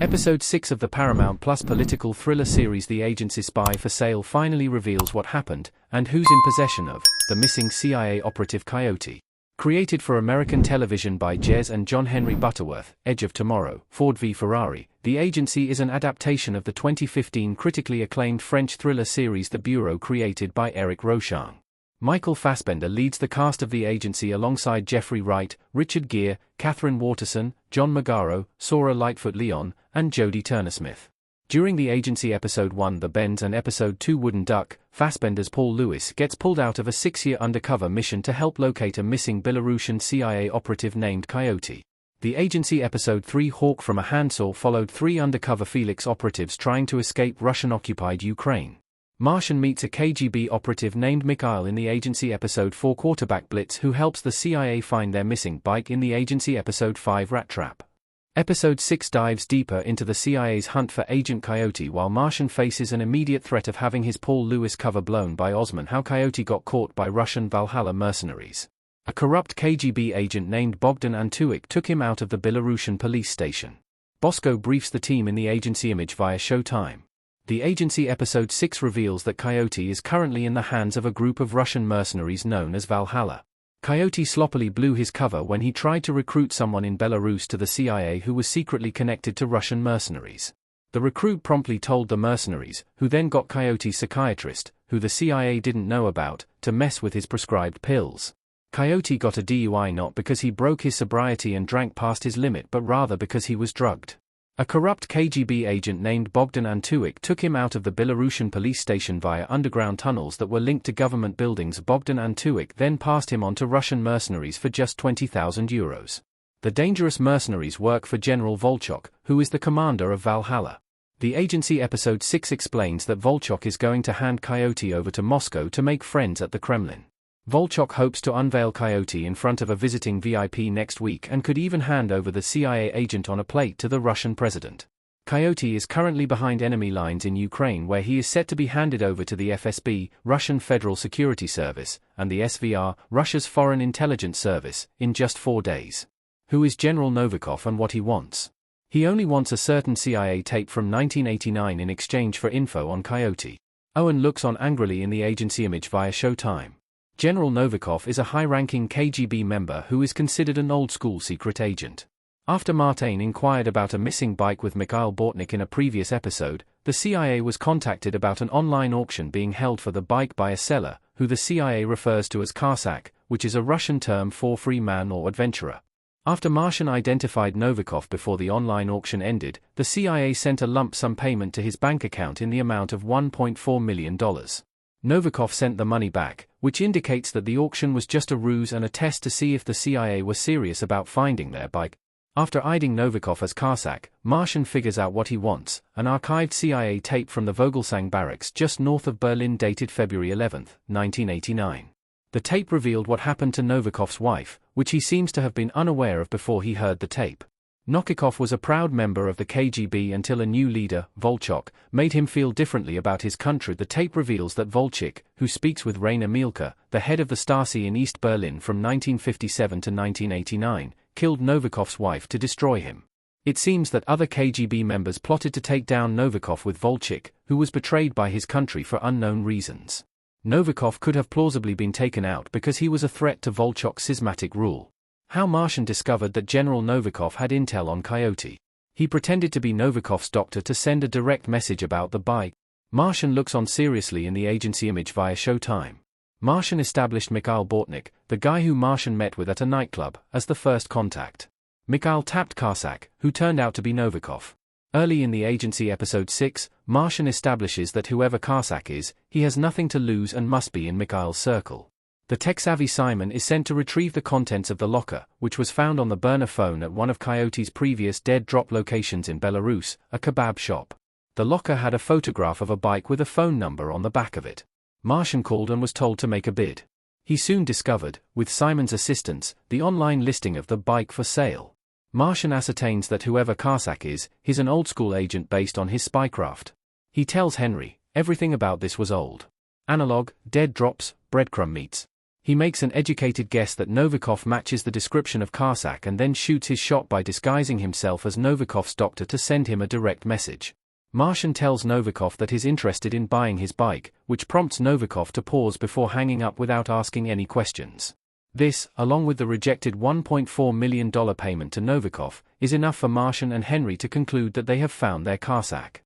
Episode 6 of the Paramount Plus political thriller series The Agency Spy for Sale finally reveals what happened, and who's in possession of, the missing CIA operative Coyote. Created for American television by Jez and John Henry Butterworth, Edge of Tomorrow, Ford v Ferrari, The Agency is an adaptation of the 2015 critically acclaimed French thriller series The Bureau created by Eric Rochon. Michael Fassbender leads the cast of The Agency alongside Jeffrey Wright, Richard Gere, Catherine Waterston, John Magaro, Sora Lightfoot-Leon, and Jodie Turner-Smith. During The Agency Episode 1 The Bends and Episode 2 Wooden Duck, Fassbender's Paul Lewis gets pulled out of a 6-year undercover mission to help locate a missing Belarusian CIA operative named Coyote. The Agency Episode 3 Hawk from a Handsaw followed 3 undercover Felix operatives trying to escape Russian-occupied Ukraine. Martian meets a KGB operative named Mikhail in the Agency Episode 4 Quarterback Blitz who helps the CIA find their missing bike in the Agency Episode 5 Rat Trap. Episode 6 dives deeper into the CIA's hunt for Agent Coyote while Martian faces an immediate threat of having his Paul Lewis cover blown by Osman. How Coyote got caught by Russian Valhalla mercenaries. A corrupt KGB agent named Bogdan Antuik took him out of the Belarusian police station. Bosco briefs the team in the Agency image via Showtime. The Agency Episode 6 reveals that Coyote is currently in the hands of a group of Russian mercenaries known as Valhalla. Coyote sloppily blew his cover when he tried to recruit someone in Belarus to the CIA who was secretly connected to Russian mercenaries. The recruit promptly told the mercenaries, who then got Coyote's psychiatrist, who the CIA didn't know about, to mess with his prescribed pills. Coyote got a DUI not because he broke his sobriety and drank past his limit but rather because he was drugged. A corrupt KGB agent named Bogdan Antuik took him out of the Belarusian police station via underground tunnels that were linked to government buildings. Bogdan Antuik then passed him on to Russian mercenaries for just €20,000. The dangerous mercenaries work for General Volchok, who is the commander of Valhalla. The Agency Episode 6 explains that Volchok is going to hand Coyote over to Moscow to make friends at the Kremlin. Volchok hopes to unveil Coyote in front of a visiting VIP next week and could even hand over the CIA agent on a plate to the Russian president. Coyote is currently behind enemy lines in Ukraine where he is set to be handed over to the FSB, Russian Federal Security Service, and the SVR, Russia's Foreign Intelligence Service, in just 4 days. Who is General Novikov and what he wants? He only wants a certain CIA tape from 1989 in exchange for info on Coyote. Owen looks on angrily in the Agency image via Showtime. General Novikov is a high-ranking KGB member who is considered an old-school secret agent. After Martin inquired about a missing bike with Mikhail Bortnik in a previous episode, the CIA was contacted about an online auction being held for the bike by a seller, who the CIA refers to as Karsak, which is a Russian term for free man or adventurer. After Martian identified Novikov before the online auction ended, the CIA sent a lump sum payment to his bank account in the amount of $1.4 million. Novikov sent the money back, which indicates that the auction was just a ruse and a test to see if the CIA were serious about finding their bike. After IDing Novikov as Karsak, Martian figures out what he wants, an archived CIA tape from the Vogelsang barracks just north of Berlin dated February 11, 1989. The tape revealed what happened to Novikov's wife, which he seems to have been unaware of before he heard the tape. Novikov was a proud member of the KGB until a new leader, Volchok, made him feel differently about his country. The tape reveals that Volchik, who speaks with Rainer Mielke, the head of the Stasi in East Berlin from 1957 to 1989, killed Novikov's wife to destroy him. It seems that other KGB members plotted to take down Novikov with Volchik, who was betrayed by his country for unknown reasons. Novikov could have plausibly been taken out because he was a threat to Volchok's schismatic rule. How Martian discovered that General Novikov had intel on Coyote. He pretended to be Novikov's doctor to send a direct message about the bike. Martian looks on seriously in the Agency image via Showtime. Martian established Mikhail Bortnik, the guy who Martian met with at a nightclub, as the first contact. Mikhail tapped Karsak, who turned out to be Novikov. Early in the Agency Episode 6, Martian establishes that whoever Karsak is, he has nothing to lose and must be in Mikhail's circle. The tech-savvy Simon is sent to retrieve the contents of the locker, which was found on the burner phone at one of Coyote's previous dead drop locations in Belarus, a kebab shop. The locker had a photograph of a bike with a phone number on the back of it. Martian called and was told to make a bid. He soon discovered, with Simon's assistance, the online listing of the bike for sale. Martian ascertains that whoever Karsak is, he's an old-school agent based on his spycraft. He tells Henry, everything about this was old. Analog, dead drops, breadcrumb meats. He makes an educated guess that Novikov matches the description of Karsak and then shoots his shot by disguising himself as Novikov's doctor to send him a direct message. Martian tells Novikov that he's interested in buying his bike, which prompts Novikov to pause before hanging up without asking any questions. This, along with the rejected $1.4 million payment to Novikov, is enough for Martian and Henry to conclude that they have found their Karsak.